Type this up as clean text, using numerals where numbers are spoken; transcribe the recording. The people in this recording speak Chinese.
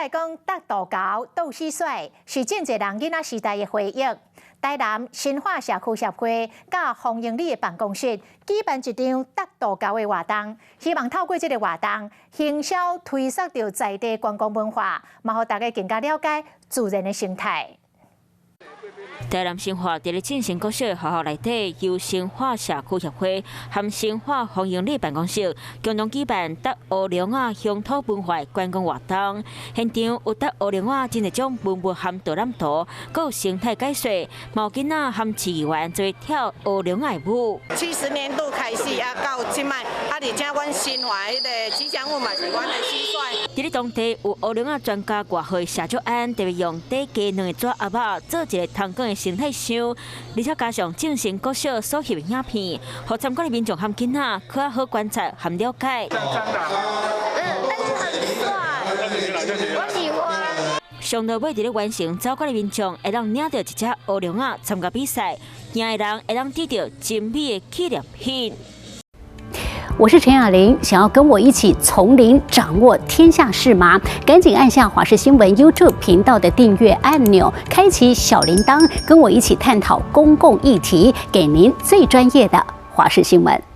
来讲，搭道高斗蟋蟀是真侪人囡仔时代的回忆。台南新化社区协会甲洪英里的办公室举办一场搭道高的活动，希望透过这个活动，行销推广到在地观光文化，嘛互大家更加了解自然的生态。 台南新化伫咧进行国小的学校内底，由新化社区协会和新化洪英里办公室共同举办搭乌龙仔乡土文化观光活动。现场有搭乌龙仔真侪种文物和导览图，佮有生态解说，毛囡仔和市议员做跳乌龙仔舞。70年度开始到即摆，而且阮新化迄个吉祥物嘛是阮的蟋蟀。伫咧当地有乌龙仔专家外号社长安，特别用底加两个纸鸭仔做一个汤光的生态秀，而且加上正成国小所翕的影片，互参观的民众和囡仔可较好观察和了解。但是很帅，我喜欢。上到尾伫咧完成走过的民众会当领到一只乌龙仔参加比赛，赢的人会当得到精美的纪念品。 我是陈雅玲，想要跟我一起从零掌握天下事吗？赶紧按下华视新闻 YouTube 频道的订阅按钮，开启小铃铛，跟我一起探讨公共议题，给您最专业的华视新闻。